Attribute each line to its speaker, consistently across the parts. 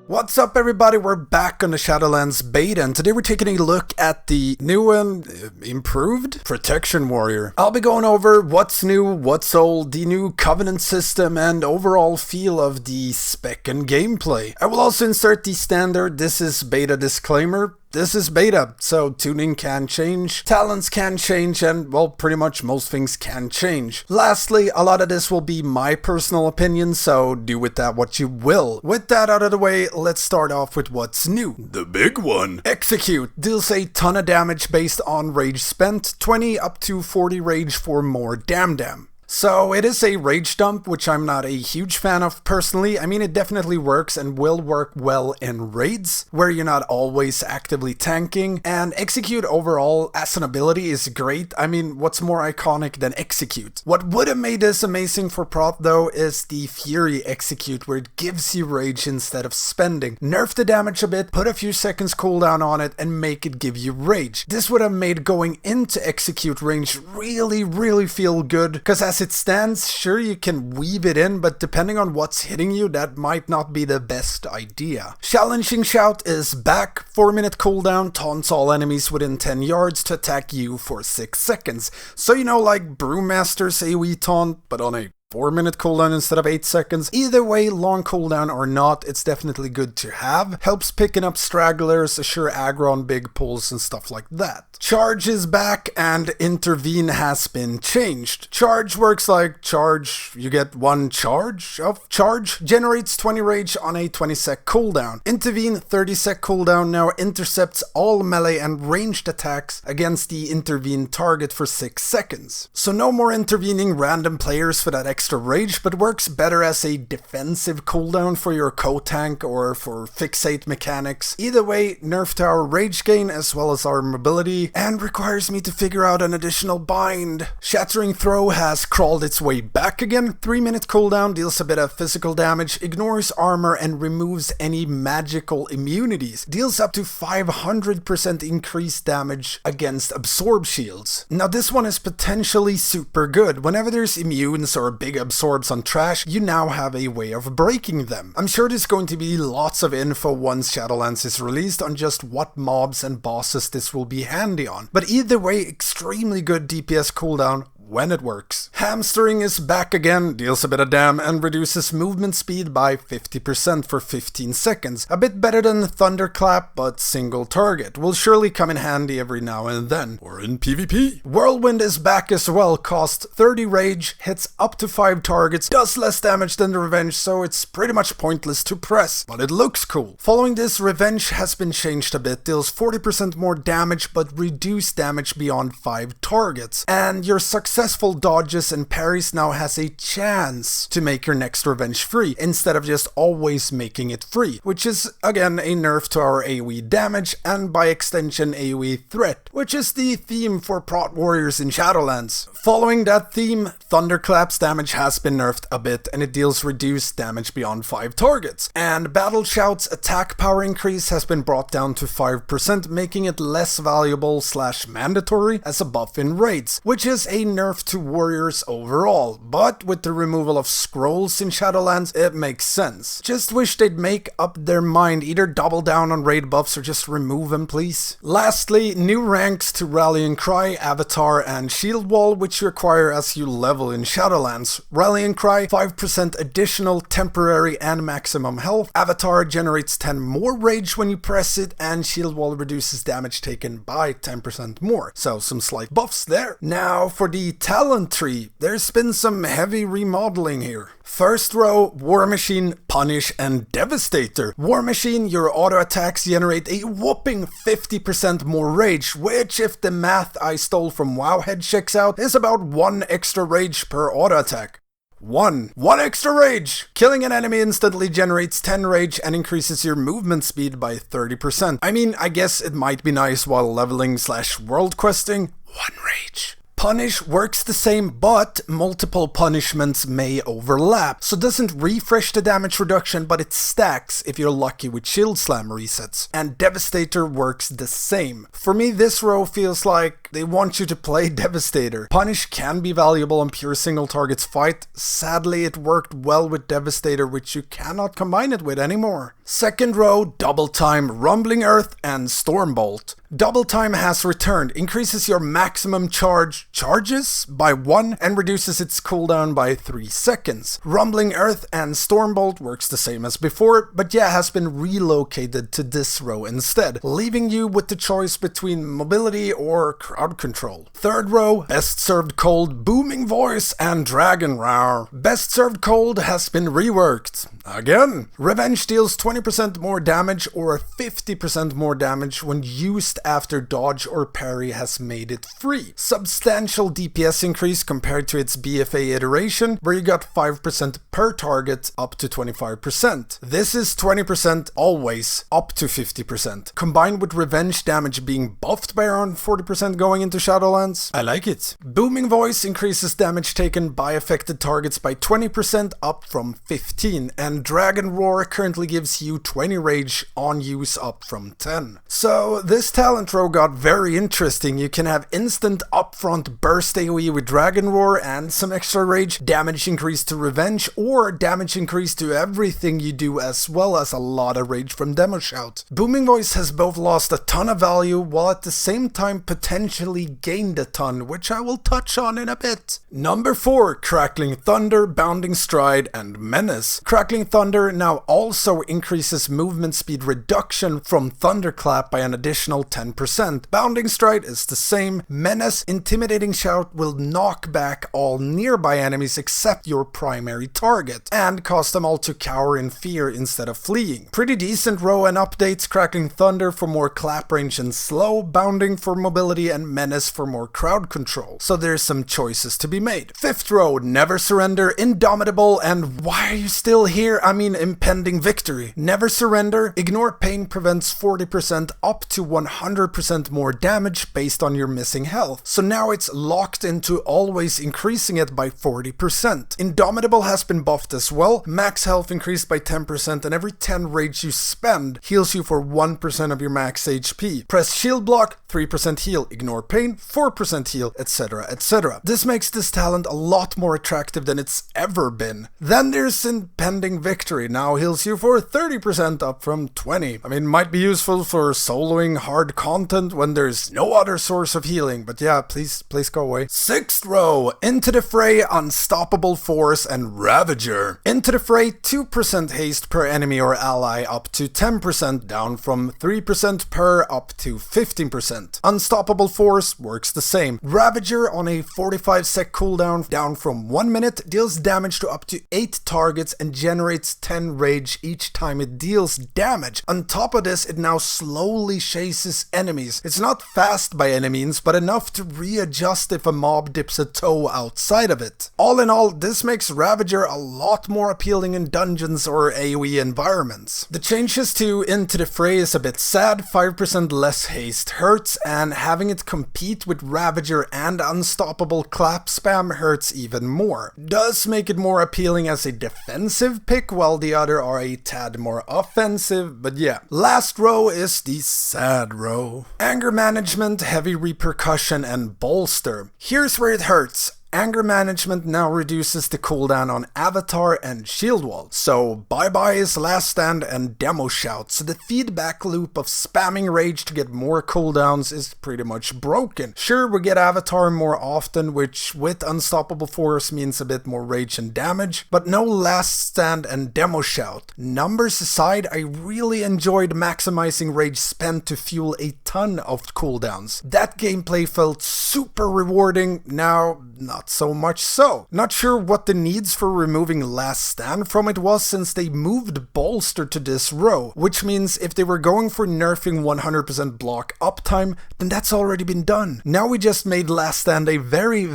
Speaker 1: What's up everybody, we're back on the Shadowlands beta and today we're taking a look at the new and improved Protection Warrior. I'll be going over what's new, what's old, the new Covenant system and overall feel of the spec and gameplay. I will also insert the standard "this is beta" disclaimer. This is beta, so tuning can change, talents can change, and well, pretty much most things can change. Lastly, a lot of this will be my personal opinion, so do with that what you will. With that out of the way, let's start off with what's new. The big one. Execute deals a ton of damage based on rage spent, 20 up to 40 rage for more dam. So it is a rage dump, which I'm not a huge fan of personally. I mean, it definitely works and will work well in raids, where you're not always actively tanking, and execute overall as an ability is great. I mean, what's more iconic than execute? What would have made this amazing for prot though is the fury execute, where it gives you rage instead of spending. Nerf the damage a bit, put a few seconds cooldown on it, and make it give you rage. This would have made going into execute range really feel good, because as it stands, sure you can weave it in, but depending on what's hitting you, that might not be the best idea. Challenging Shout is back, 4-minute cooldown, taunts all enemies within 10 yards to attack you for 6 seconds. So you know, like Brewmaster's AoE taunt, but on a 4-minute cooldown instead of 8 seconds. Either way, long cooldown or not, it's definitely good to have. Helps picking up stragglers, assure aggro on big pulls and stuff like that. Charge is back and Intervene has been changed. Charge works like charge, you get 1 charge of charge, generates 20 rage on a 20 sec cooldown. Intervene, 30 sec cooldown, now intercepts all melee and ranged attacks against the intervene target for 6 seconds. So no more intervening random players for that extra rage, but works better as a defensive cooldown for your co-tank or for fixate mechanics. Either way, nerf to our rage gain as well as our mobility, and requires me to figure out an additional bind. Shattering Throw has crawled its way back again, 3-minute cooldown, deals a bit of physical damage, ignores armor and removes any magical immunities, deals up to 500% increased damage against absorb shields. Now this one is potentially super good. Whenever there's immunes or big absorbs on trash, you now have a way of breaking them. I'm sure there's going to be lots of info once Shadowlands is released on just what mobs and bosses this will be handy on. But either way, extremely good DPS cooldown when it works. Hamstering is back again, deals a bit of dam and reduces movement speed by 50% for 15 seconds. A bit better than Thunderclap, but single target. Will surely come in handy every now and then, or in PvP. Whirlwind is back as well, costs 30 rage, hits up to 5 targets, does less damage than the Revenge, so it's pretty much pointless to press, but it looks cool. Following this, Revenge has been changed a bit, deals 40% more damage, but reduced damage beyond 5 targets. And your successful dodges and parries now has a chance to make your next Revenge free, instead of just always making it free, which is again a nerf to our AoE damage and by extension AoE threat, which is the theme for prot warriors in Shadowlands. Following that theme, Thunderclap's damage has been nerfed a bit and it deals reduced damage beyond 5 targets. And Battle Shout's attack power increase has been brought down to 5%, making it less valuable / mandatory as a buff in raids, which is a nerf to warriors overall, but with the removal of scrolls in Shadowlands, it makes sense. Just wish they'd make up their mind, either double down on raid buffs or just remove them, please. Lastly, new ranks to Rallying Cry, Avatar, and Shield Wall, which you acquire as you level in Shadowlands. Rallying Cry, 5% additional temporary and maximum health. Avatar generates 10 more rage when you press it, and Shield Wall reduces damage taken by 10% more. So some slight buffs there. Now for the Talon Tree, there's been some heavy remodeling here. First row, War Machine, Punish, and Devastator. War Machine, your auto attacks generate a whopping 50% more rage, which, if the math I stole from Wowhead checks out, is about 1 extra rage per auto attack. One extra rage! Killing an enemy instantly generates 10 rage and increases your movement speed by 30%. I mean, I guess it might be nice while leveling / world questing. 1 rage. Punish works the same, but multiple punishments may overlap, so doesn't refresh the damage reduction, but it stacks if you're lucky with Shield Slam resets. And Devastator works the same. For me, this row feels like they want you to play Devastator. Punish can be valuable on pure single targets fight. Sadly, it worked well with Devastator, which you cannot combine it with anymore. Second row, Double Time, Rumbling Earth, and Stormbolt. Double Time has returned, increases your maximum charges by 1 and reduces its cooldown by 3 seconds. Rumbling Earth and Stormbolt works the same as before, but has been relocated to this row instead, leaving you with the choice between mobility or crowd control. Third row, Best Served Cold, Booming Voice, and Dragon Roar. Best Served Cold has been reworked. Again, Revenge deals 20% more damage or 50% more damage when used after dodge or parry has made it free. Substantial DPS increase compared to its BFA iteration, where you got 5% per target up to 25%. This is 20% always up to 50%. Combined with Revenge damage being buffed by around 40% going into Shadowlands, I like it. Booming Voice increases damage taken by affected targets by 20% up from 15%, and Dragon Roar currently gives you 20 rage on use up from 10. So this Talon Tree got very interesting. You can have instant upfront burst AoE with Dragon Roar and some extra rage, damage increase to Revenge, or damage increase to everything you do, as well as a lot of rage from Demo Shout. Booming Voice has both lost a ton of value while at the same time potentially gained a ton, which I will touch on in a bit. Number 4, Crackling Thunder, Bounding Stride, and Menace. Crackling Thunder now also increases movement speed reduction from Thunderclap by an additional 10%. Bounding Stride is the same. Menace, Intimidating Shout, will knock back all nearby enemies except your primary target, and cause them all to cower in fear instead of fleeing. Pretty decent row and updates. Crackling Thunder for more clap range and slow, Bounding for mobility, and Menace for more crowd control. So there's some choices to be made. Fifth row, Never Surrender, Indomitable, and why are you still here? I mean, Impending Victory. Never Surrender, Ignore Pain prevents 40% up to 100% more damage based on your missing health. So now it's locked into always increasing it by 40%. Indomitable has been buffed as well. Max health increased by 10%, and every 10 rage you spend heals you for 1% of your max HP. Press shield block, 3% heal, ignore pain, 4% heal, etc, etc. This makes this talent a lot more attractive than it's ever been. Then there's Impending Victory, now heals you for 30% up from 20. I mean, might be useful for soloing hard content when there's no other source of healing, but please go away. Sixth row, Into the Fray, Unstoppable Force, and Ravager. Into the Fray, 2% haste per enemy or ally up to 10%, down from 3% per up to 15%. Unstoppable Force works the same. Ravager on a 45 sec cooldown, down from 1 minute, deals damage to up to 8 targets and generates 10 rage each time it deals damage. On top of this, it now slowly chases enemies. It's not fast by any means, but enough to readjust if a mob dips a toe outside of it. All in all, this makes Ravager a lot more appealing in dungeons or AoE environments. The changes to Into the Fray is a bit sad. 5% less haste hurts, and having it compete with Ravager and Unstoppable Clap spam hurts even more. Does make it more appealing as a defensive pick, while the other are a tad more offensive, but Last row is the sad row. Anger Management, Heavy Repercussion, and Bolster. Here's where it hurts. Anger Management now reduces the cooldown on Avatar and Shield Wall. So bye-bye is Last Stand and Demo Shout, so the feedback loop of spamming rage to get more cooldowns is pretty much broken. Sure, we get Avatar more often, which with Unstoppable Force means a bit more rage and damage, but no Last Stand and Demo Shout. Numbers aside, I really enjoyed maximizing rage spent to fuel a ton of cooldowns. That gameplay felt super rewarding. Now, not not so much so. Not sure what the needs for removing Last Stand from it was, since they moved Bolster to this row, which means if they were going for nerfing 100% block uptime, then that's already been done. Now we just made Last Stand a very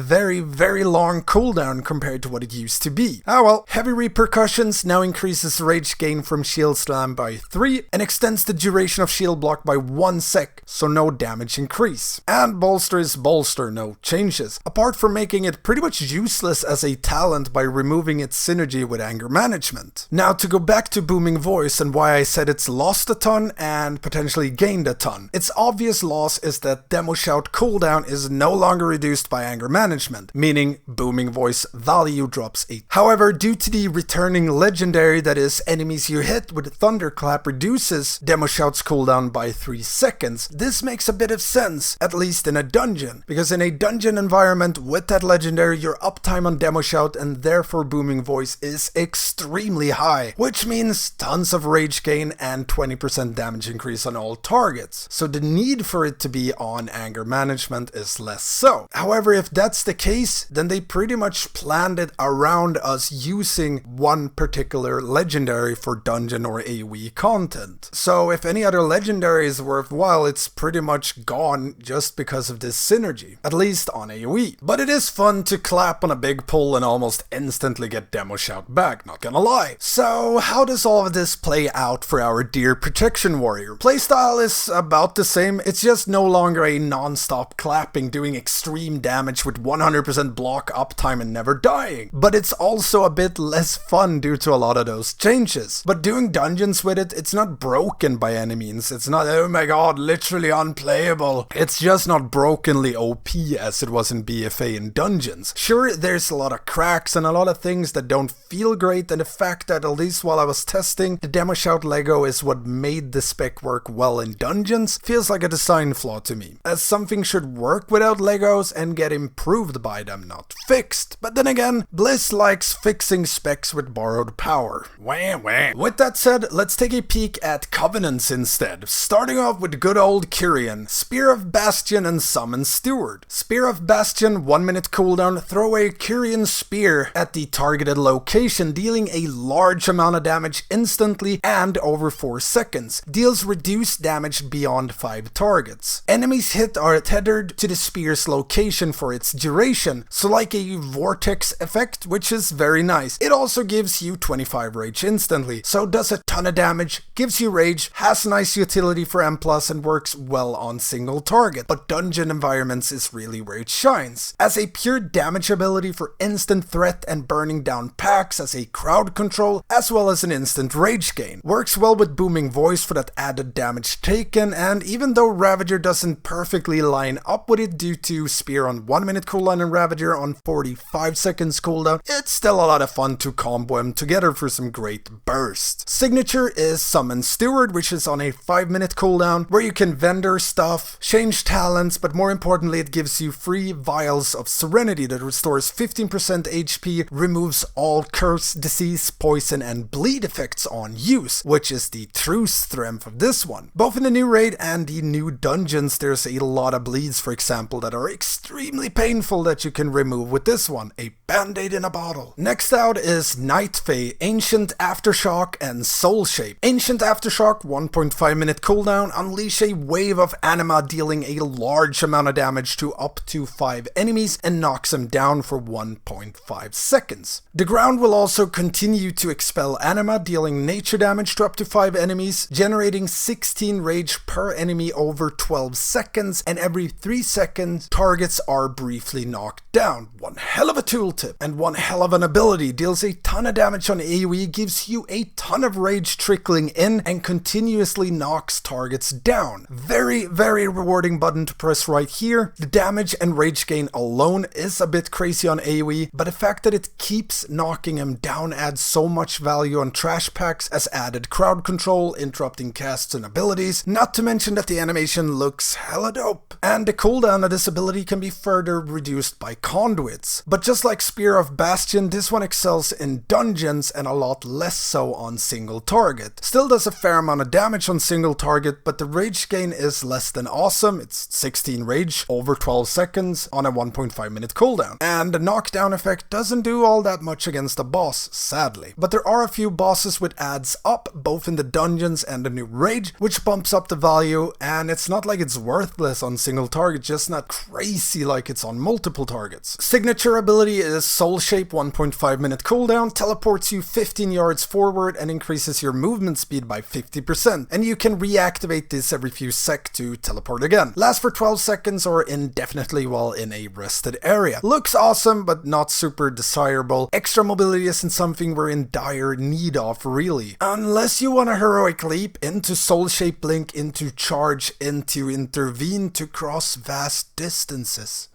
Speaker 1: long cooldown compared to what it used to be. Ah well, Heavy Repercussions now increases rage gain from shield slam by 3 and extends the duration of shield block by 1 sec, so no damage increase. And Bolster is Bolster, no changes, apart from making it pretty much useless as a talent by removing its synergy with anger management. Now to go back to Booming Voice and why I said it's lost a ton and potentially gained a ton. Its obvious loss is that Demo Shout cooldown is no longer reduced by anger management, meaning Booming Voice value drops 8. However, due to the returning legendary that is enemies you hit with Thunderclap reduces Demo Shout's cooldown by 3 seconds, this makes a bit of sense, at least in a dungeon, because in a dungeon environment with that legendary your uptime on Demo Shout and therefore Booming Voice is extremely high, which means tons of rage gain and 20% damage increase on all targets, so the need for it to be on anger management is less so. However, if that's the case, then they pretty much planned it around us using one particular legendary for dungeon or AoE content. So if any other legendary is worthwhile, it's pretty much gone just because of this synergy, at least on AoE. But it is fun to clap on a big pull and almost instantly get Demo Shout back, not gonna lie. So how does all of this play out for our dear Protection Warrior? Playstyle is about the same, it's just no longer a non-stop clapping doing extreme damage with 100% block uptime and never dying. But it's also a bit less fun due to a lot of those changes. But doing dungeons with it, it's not broken by any means. It's not, oh my god, literally unplayable. It's just not brokenly OP as it was in BFA in dungeons. Sure, there's a lot of cracks and a lot of things that don't feel great, and the fact that at least while I was testing, the Demo Shout Lego is what made the spec work well in dungeons feels like a design flaw to me, as something should work without Legos and get improved by them, not fixed. But then again, Bliss likes fixing specs with borrowed power. Wah wah. With that said, let's take a peek at Covenants instead, starting off with good old Kyrian, Spear of Bastion and Summon Steward. Spear of Bastion, 1 minute cooldown, throw a Kyrian spear at the targeted location, dealing a large amount of damage instantly and over 4 seconds. Deals reduced damage beyond 5 targets. Enemies hit are tethered to the spear's location for its duration, so like a vortex effect, which is very nice. It also gives you 25 rage instantly, so does a ton of damage, gives you rage, has nice utility for M+, and works well on single target, but dungeon environments is really where it shines. As a pure damage ability for instant threat and burning down packs, as a crowd control, as well as an instant rage gain. Works well with Booming Voice for that added damage taken, and even though Ravager doesn't perfectly line up with it due to Spear on 1 minute cooldown and Ravager on 45 seconds cooldown, it's still a lot of fun to combo them together for some great burst. Signature is Summon Steward, which is on a 5 minute cooldown, where you can vendor stuff, change talents, but more importantly it gives you free vials of Serenity that restores 15% HP, removes all curse, disease, poison, and bleed effects on use, which is the true strength of this one. Both in the new raid and the new dungeons there's a lot of bleeds, for example, that are extremely painful that you can remove with this one, a band-aid in a bottle. Next out is Night Fae, Ancient Aftershock and Soul Shape. Ancient Aftershock, 1.5 minute cooldown, unleash a wave of anima dealing a large amount of damage to up to 5 enemies and knocks them down for 1.5 seconds. The ground will also continue to expel anima, dealing nature damage to up to 5 enemies, generating 16 rage per enemy over 12 seconds, and every 3 seconds targets are briefly knocked down. One hell of a tooltip and one hell of an ability. Deals a ton of damage on AoE, gives you a ton of rage trickling in, and continuously knocks targets down. Very rewarding button to press right here. The damage and rage gain alone is a bit crazy on AoE, but the fact that it keeps knocking him down adds so much value on trash packs as added crowd control, interrupting casts and abilities, not to mention that the animation looks hella dope. And the cooldown of this ability can be further reduced by conduits. But just like Spear of Bastion, this one excels in dungeons and a lot less so on single target. Still does a fair amount of damage on single target, but the rage gain is less than awesome. It's 16 rage over 12 seconds on a 1.5 minute cooldown. And the knockdown effect doesn't do all that much against a boss, sadly. But there are a few bosses with adds up, both in the dungeons and the new rage, which bumps up the value, and it's not like it's worthless on single target, just not crazy like it's on multiple targets. Signature ability is Soul Shape, 1.5 minute cooldown, teleports you 15 yards forward and increases your movement speed by 50%, and you can reactivate this every few sec to teleport again. Lasts for 12 seconds or indefinitely while in a rested area. Looks awesome, but not super desirable. Extra mobility isn't something we're in dire need of, really. Unless you want a heroic leap into Soul Shape Blink, into Charge, into Intervene to cross vast distances.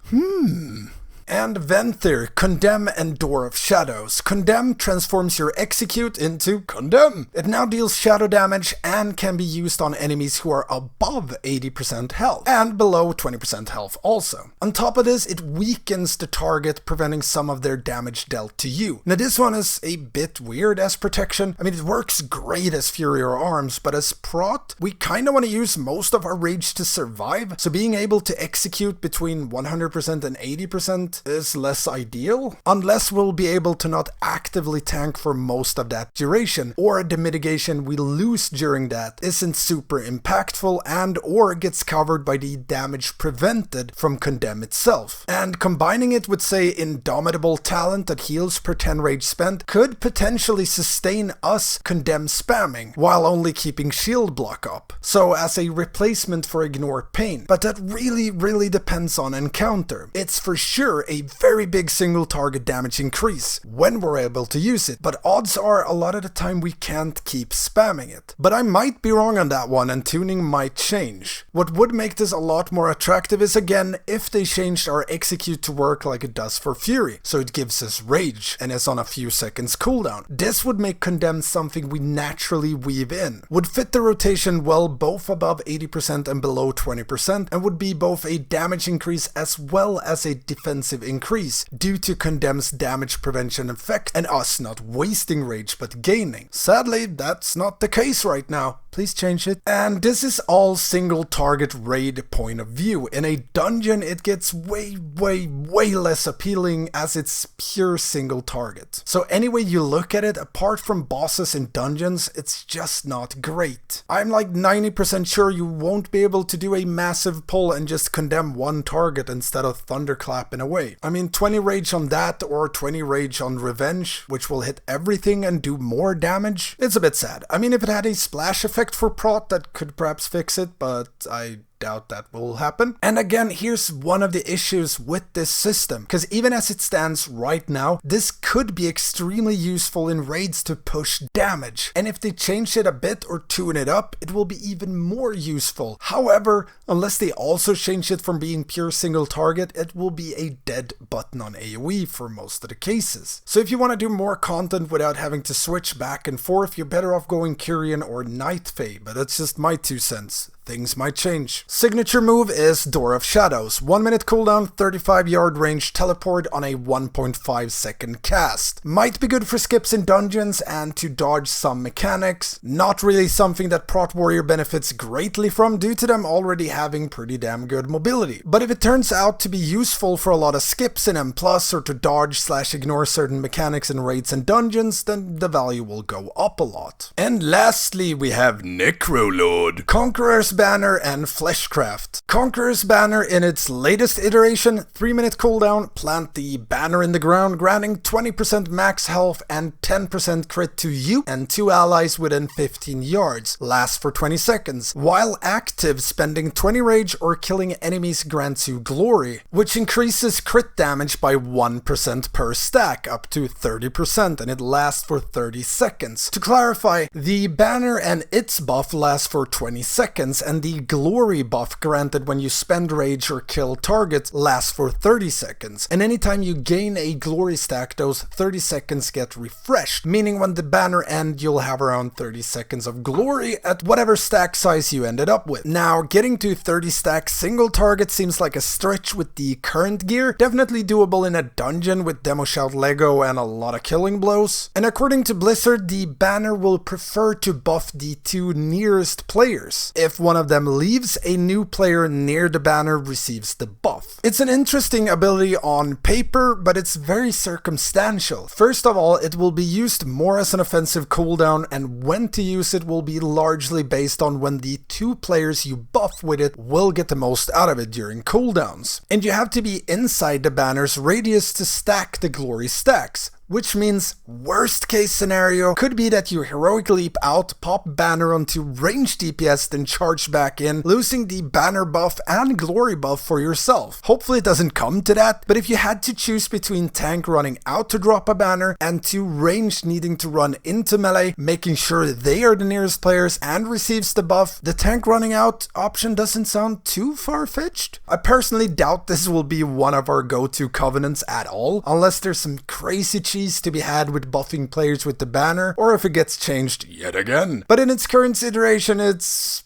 Speaker 1: And Venthyr, Condemn and Door of Shadows. Condemn transforms your Execute into Condemn. It now deals shadow damage and can be used on enemies who are above 80% health and below 20% health also. On top of this, it weakens the target, preventing some of their damage dealt to you. Now this one is a bit weird as protection. I mean, it works great as Fury or Arms, but as Prot, we kinda wanna use most of our rage to survive, so being able to execute between 100% and 80% is less ideal, unless we'll be able to not actively tank for most of that duration, or the mitigation we lose during that isn't super impactful and or gets covered by the damage prevented from Condemn itself. And combining it with, say, Indomitable talent that heals per 10 rage spent could potentially sustain us Condemn spamming, while only keeping shield block up. So as a replacement for Ignore Pain, but that really depends on encounter. It's for sure a very big single target damage increase when we're able to use it, but odds are a lot of the time we can't keep spamming it. But I might be wrong on that one, and tuning might change. What would make this a lot more attractive is, again, if they changed our Execute to work like it does for Fury, so it gives us rage and is on a few seconds cooldown. This would make Condemn something we naturally weave in, would fit the rotation well both above 80% and below 20%, and would be both a damage increase as well as a defensive increase due to Condemn's damage prevention effect and us not wasting rage but gaining. Sadly, that's not the case right now. Please change it. And this is all single target raid point of view. In a dungeon, it gets way less appealing as it's pure single target. So any way you look at it, apart from bosses in dungeons, it's just not great. I'm like 90% sure you won't be able to do a massive pull and just Condemn one target instead of thunderclapping away. I mean, 20 rage on that or 20 rage on Revenge, which will hit everything and do more damage. It's a bit sad. I mean, if it had a splash effect for Prot, that could perhaps fix it, but I doubt that will happen. And again, here's one of the issues with this system, because even as it stands right now, this could be extremely useful in raids to push damage, and if they change it a bit or tune it up, it will be even more useful. However, unless they also change it from being pure single target, it will be a dead button on AoE for most of the cases. So if you want to do more content without having to switch back and forth, you're better off going Kyrian or Night Fae, but that's just my 2 cents. Things might change. Signature move is Door of Shadows. 1 minute cooldown, 35 yard range teleport on a 1.5 second cast. Might be good for skips in dungeons and to dodge some mechanics. Not really something that Prot Warrior benefits greatly from due to them already having pretty damn good mobility. But if it turns out to be useful for a lot of skips in M+, or to dodge/ignore certain mechanics in raids and dungeons, then the value will go up a lot. And lastly, we have Necrolord. Conqueror's Banner and Fleshcraft. Conqueror's Banner in its latest iteration, 3 minute cooldown, plant the banner in the ground, granting 20% max health and 10% crit to you and 2 allies within 15 yards. Lasts for 20 seconds. While active, spending 20 rage or killing enemies grants you glory, which increases crit damage by 1% per stack, up to 30%, and it lasts for 30 seconds. To clarify, the banner and its buff lasts for 20 seconds, and the glory buff granted when you spend rage or kill targets lasts for 30 seconds, and anytime you gain a glory stack, those 30 seconds get refreshed, meaning when the banner ends you'll have around 30 seconds of glory at whatever stack size you ended up with. Now, getting to 30 stack single target seems like a stretch with the current gear, definitely doable in a dungeon with demo shout Lego and a lot of killing blows. And according to Blizzard, the banner will prefer to buff the two nearest players. If one of them leaves, a new player near the banner receives the buff. It's an interesting ability on paper, but it's very circumstantial. First of all, it will be used more as an offensive cooldown, and when to use it will be largely based on when the two players you buff with it will get the most out of it during cooldowns. And you have to be inside the banner's radius to stack the glory stacks. Which means worst case scenario could be that you heroic leap out, pop banner onto range DPS, then charge back in, losing the banner buff and glory buff for yourself. Hopefully it doesn't come to that, but if you had to choose between tank running out to drop a banner and two range needing to run into melee, making sure they are the nearest players and receives the buff, the tank running out option doesn't sound too far-fetched. I personally doubt this will be one of our go-to covenants at all, unless there's some crazy cheese to be had with buffing players with the banner, or if it gets changed yet again. But in its current iteration, it's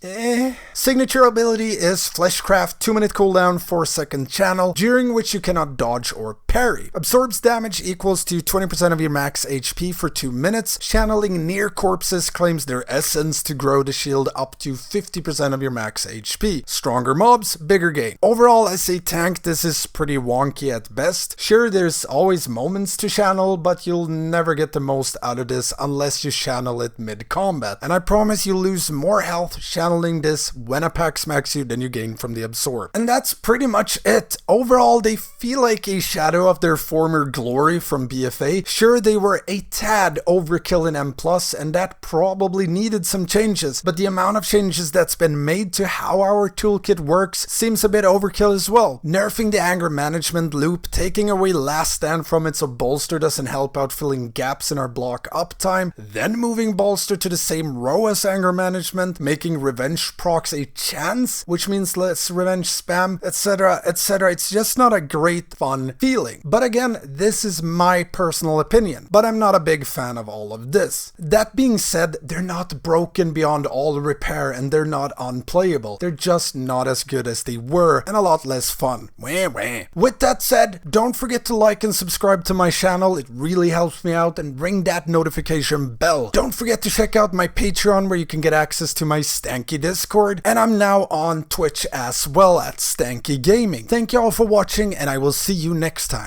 Speaker 1: Signature ability is Fleshcraft, 2-minute cooldown, 4-second channel, during which you cannot dodge or parry. Absorbs damage equals to 20% of your max HP for 2 minutes. Channeling near corpses claims their essence to grow the shield up to 50% of your max HP. Stronger mobs, bigger gain. Overall, as a tank, this is pretty wonky at best. Sure, there's always moments to channel, but you'll never get the most out of this unless you channel it mid-combat. And I promise you lose more health channeling this when a pack smacks you than you gain from the absorb. And that's pretty much it. Overall, they feel like a shadow of their former glory from BFA. Sure, they were a tad overkill in M+, and that probably needed some changes, but the amount of changes that's been made to how our toolkit works seems a bit overkill as well. Nerfing the anger management loop, taking away last stand from it so bolster doesn't help out filling gaps in our block uptime, then moving bolster to the same row as anger management, making revenge procs a chance, which means less revenge spam, etc, etc. It's just not a great fun feeling. But again, this is my personal opinion, but I'm not a big fan of all of this. That being said, they're not broken beyond all repair and they're not unplayable. They're just not as good as they were and a lot less fun. Wah, wah. With that said, don't forget to like and subscribe to my channel. It really helps me out, and ring that notification bell. Don't forget to check out my Patreon where you can get access to my Stanky Discord, and I'm now on Twitch as well at Stanky Gaming. Thank you all for watching, and I will see you next time.